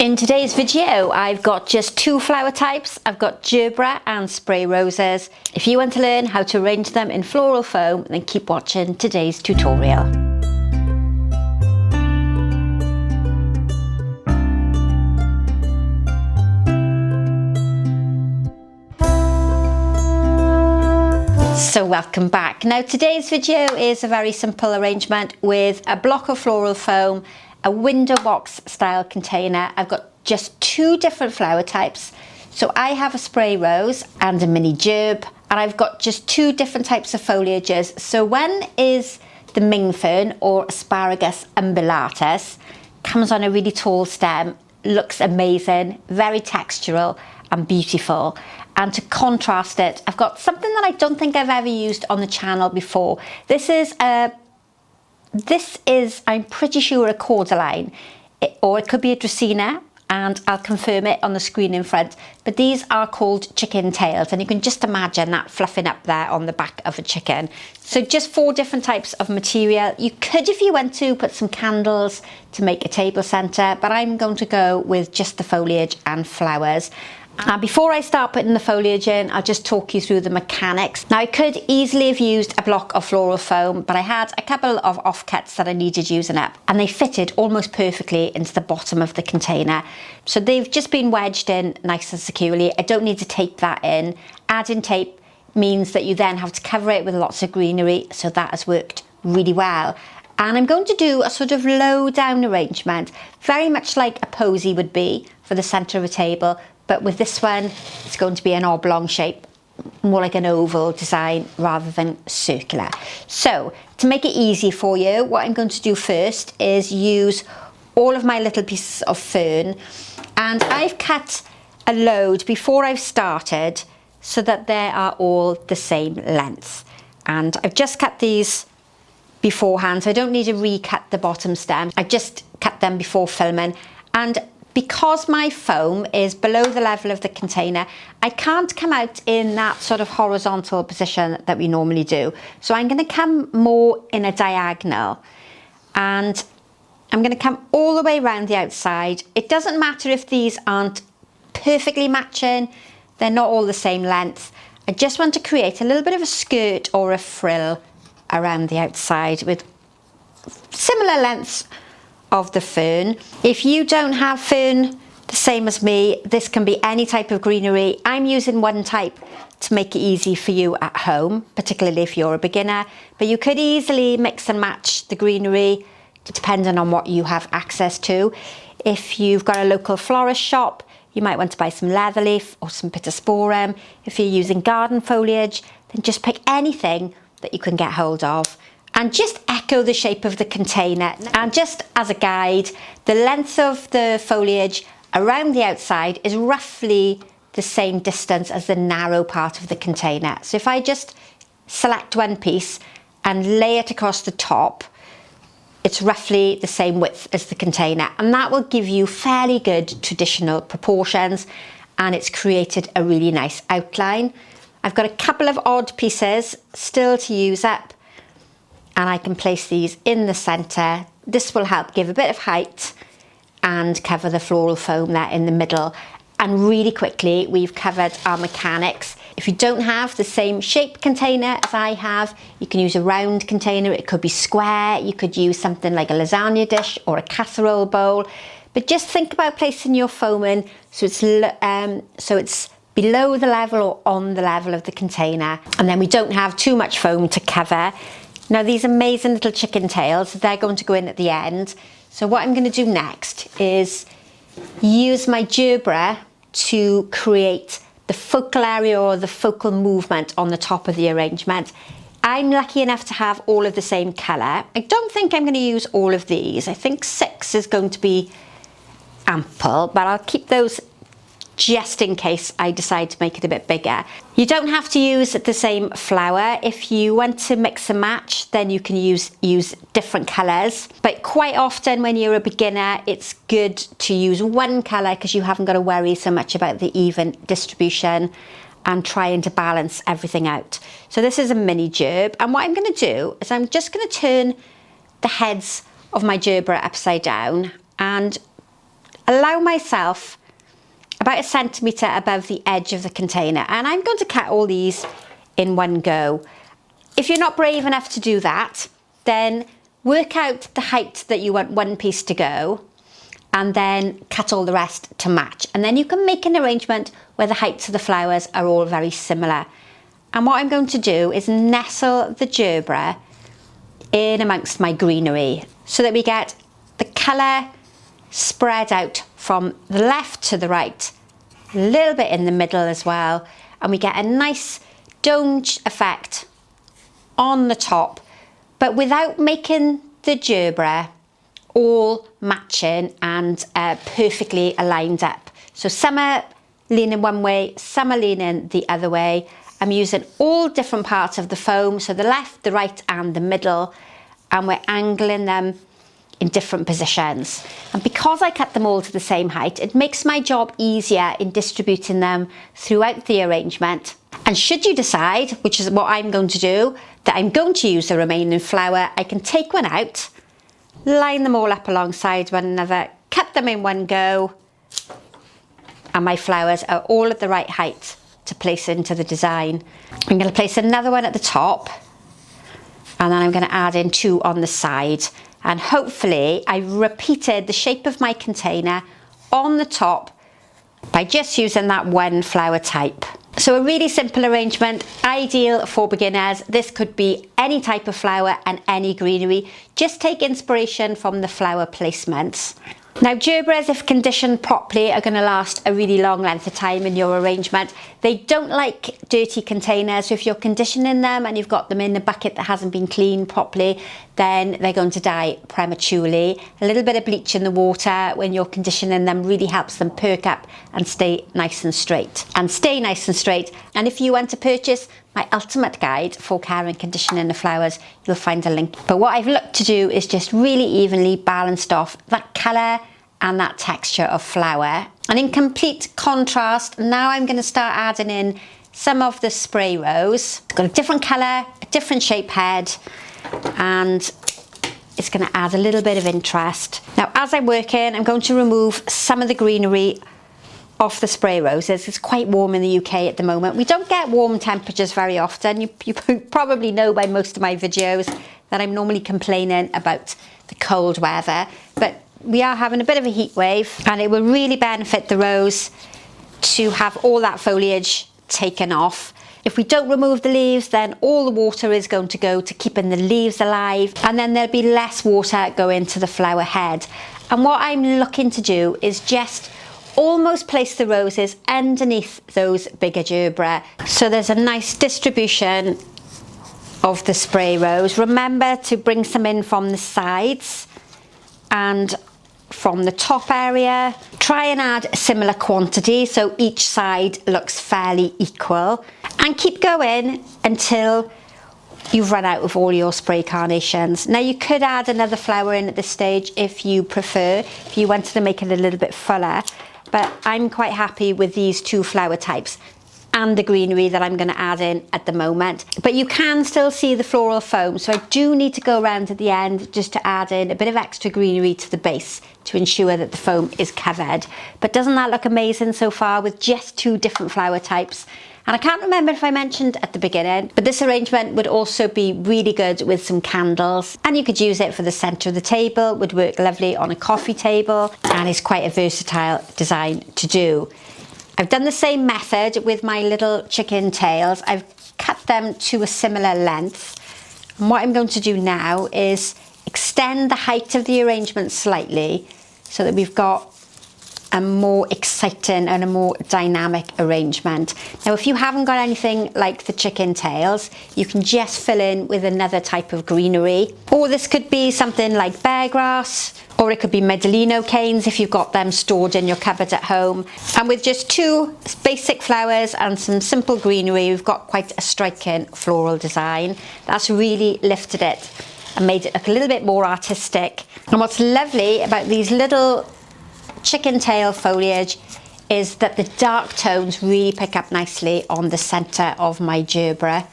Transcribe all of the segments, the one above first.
In today's video, I've got just two flower types. I've got Gerbera and spray roses. If you want to learn how to arrange them in floral foam, then keep watching today's tutorial. So welcome back. Now today's video is a very simple arrangement with a block of floral foam, a window box style container. I've got just two different flower types. So I have a spray rose and a mini gerb, and I've got just two different types of foliages. So one is the Ming fern, or asparagus umbellatus, comes on a really tall stem, looks amazing, very textural and beautiful. And to contrast it, I've got something that I don't think I've ever used on the channel before. This is, I'm pretty sure, a Cordyline, or it could be a Dracaena, and I'll confirm it on the screen in front. But these are called chicken tails, and you can just imagine that fluffing up there on the back of a chicken. So just four different types of material. You could, if you want to, put some candles to make a table centre, but I'm going to go with just the foliage and flowers. Now, before I start putting the foliage in, I'll just talk you through the mechanics. Now, I could easily have used a block of floral foam, but I had a couple of offcuts that I needed using up, and they fitted almost perfectly into the bottom of the container. So they've just been wedged in nice and securely. I don't need to tape that in. Adding tape means that you then have to cover it with lots of greenery, so that has worked really well. And I'm going to do a sort of low down arrangement, very much like a posy would be for the centre of a table. But with this one, it's going to be an oblong shape, more like an oval design rather than circular. So to make it easy for you, what I'm going to do first is use all of my little pieces of fern, and I've cut a load before I've started so that they are all the same length. And I've just cut these beforehand, so I don't need to recut the bottom stem. I just cut them before filming. And because my foam is below the level of the container, I can't come out in that sort of horizontal position that we normally do. So I'm going to come more in a diagonal, and I'm going to come all the way around the outside. It doesn't matter if these aren't perfectly matching, they're not all the same length. I just want to create a little bit of a skirt or a frill around the outside with similar lengths of the fern. If you don't have fern the same as me, this can be any type of greenery. I'm using one type to make it easy for you at home, particularly if you're a beginner, but you could easily mix and match the greenery depending on what you have access to. If you've got a local florist shop, you might want to buy some leatherleaf or some pittosporum. If you're using garden foliage, then just pick anything that you can get hold of and just echo the shape of the container. And just as a guide, the length of the foliage around the outside is roughly the same distance as the narrow part of the container. So if I just select one piece and lay it across the top, it's roughly the same width as the container, and that will give you fairly good traditional proportions, and it's created a really nice outline. I've got a couple of odd pieces still to use up, and I can place these in the centre. This will help give a bit of height and cover the floral foam there in the middle. And really quickly, we've covered our mechanics. If you don't have the same shape container as I have, you can use a round container. It could be square. You could use something like a lasagna dish or a casserole bowl. But just think about placing your foam in so it's below the level or on the level of the container. And then we don't have too much foam to cover. Now, these amazing little chicken tails, they're going to go in at the end. So what I'm going to do next is use my Gerbera to create the focal area or the focal movement on the top of the arrangement. I'm lucky enough to have all of the same colour. I don't think I'm going to use all of these. I think 6 is going to be ample, but I'll keep those just in case I decide to make it a bit bigger. You don't have to use the same flower. If you want to mix and match, then you can use different colours. But quite often when you're a beginner, it's good to use one colour because you haven't got to worry so much about the even distribution and trying to balance everything out. So this is a mini gerb, and what I'm going to do is I'm just going to turn the heads of my Gerbera upside down, and allow myself about 1 centimetre above the edge of the container, and I'm going to cut all these in one go. If you're not brave enough to do that, then work out the height that you want one piece to go and then cut all the rest to match. And then you can make an arrangement where the heights of the flowers are all very similar. And what I'm going to do is nestle the gerbera in amongst my greenery so that we get the colour spread out from the left to the right, a little bit in the middle as well, and we get a nice domed effect on the top, but without making the gerbera all matching and perfectly aligned up. So some are leaning one way, some are leaning the other way. I'm using all different parts of the foam, so the left, the right and the middle, and we're angling them in different positions. And because I cut them all to the same height, it makes my job easier in distributing them throughout the arrangement. And should you decide, which is what I'm going to do, that I'm going to use the remaining flower, I can take one out, line them all up alongside one another, cut them in one go, and my flowers are all at the right height to place into the design. I'm going to place another one at the top, and then I'm going to add in 2 on the side, and hopefully I've repeated the shape of my container on the top by just using that one flower type. So a really simple arrangement, ideal for beginners. This could be any type of flower and any greenery. Just take inspiration from the flower placements. Now, gerberas, if conditioned properly, are going to last a really long length of time in your arrangement. They don't like dirty containers, so if you're conditioning them and you've got them in a bucket that hasn't been cleaned properly, then they're going to die prematurely. A little bit of bleach in the water when you're conditioning them really helps them perk up and stay nice and straight. And if you want to purchase my ultimate guide for care and conditioning the flowers, you'll find a link. But what I've looked to do is just really evenly balanced off that colour and that texture of flower. And in complete contrast, now I'm going to start adding in some of the spray rose. It's got a different colour, a different shape head, and it's going to add a little bit of interest. Now, as I'm working, I'm going to remove some of the greenery off the spray roses. It's quite warm in the UK at the moment. We don't get warm temperatures very often. You probably know by most of my videos that I'm normally complaining about the cold weather, but we are having a bit of a heat wave, and it will really benefit the rose to have all that foliage taken off. If we don't remove the leaves, then all the water is going to go to keeping the leaves alive, and then there'll be less water going to the flower head. And what I'm looking to do is just almost place the roses underneath those bigger gerbera, so there's a nice distribution of the spray rose. Remember to bring some in from the sides and from the top area. Try and add a similar quantity so each side looks fairly equal, and keep going until you've run out of all your spray carnations. Now, you could add another flower in at this stage if you prefer, if you wanted to make it a little bit fuller, but I'm quite happy with these 2 flower types and the greenery that I'm going to add in at the moment. But you can still see the floral foam, so I do need to go around at the end just to add in a bit of extra greenery to the base to ensure that the foam is covered. But doesn't that look amazing so far with just 2 different flower types? And I can't remember if I mentioned at the beginning, but this arrangement would also be really good with some candles, and you could use it for the centre of the table, would work lovely on a coffee table, and is quite a versatile design to do. I've done the same method with my little chicken tails. I've cut them to a similar length. And what I'm going to do now is extend the height of the arrangement slightly so that we've got a more exciting and a more dynamic arrangement. Now, if you haven't got anything like the chicken tails, you can just fill in with another type of greenery. Or this could be something like bear grass, or it could be Medellino canes if you've got them stored in your cupboard at home. And with just 2 basic flowers and some simple greenery, we've got quite a striking floral design. That's really lifted it and made it look a little bit more artistic. And what's lovely about these little chicken tail foliage is that the dark tones really pick up nicely on the centre of my gerbera.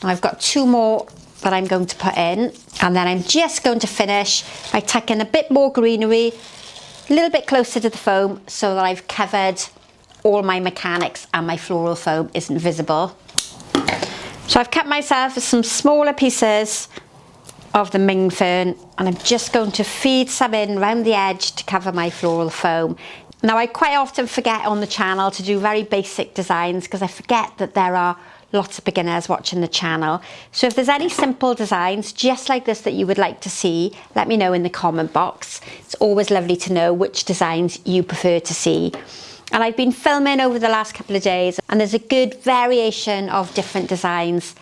I've got 2 more that I'm going to put in, and then I'm just going to finish by tucking a bit more greenery a little bit closer to the foam so that I've covered all my mechanics and my floral foam isn't visible. So I've cut myself some smaller pieces of the Ming fern, and I'm just going to feed some in around the edge to cover my floral foam. Now, I quite often forget on the channel to do very basic designs because I forget that there are lots of beginners watching the channel. So if there's any simple designs just like this that you would like to see, let me know in the comment box. It's always lovely to know which designs you prefer to see. And I've been filming over the last couple of days, and there's a good variation of different designs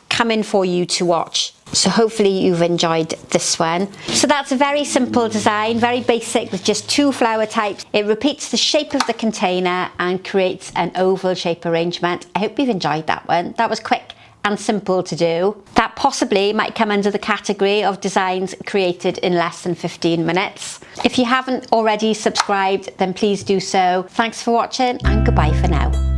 coming for you to watch. So hopefully you've enjoyed this one. So that's a very simple design, very basic, with just 2 flower types. It repeats the shape of the container and creates an oval shape arrangement. I hope you've enjoyed that one. That was quick and simple to do. That possibly might come under the category of designs created in less than 15 minutes. If you haven't already subscribed, then please do so. Thanks for watching, and goodbye for now.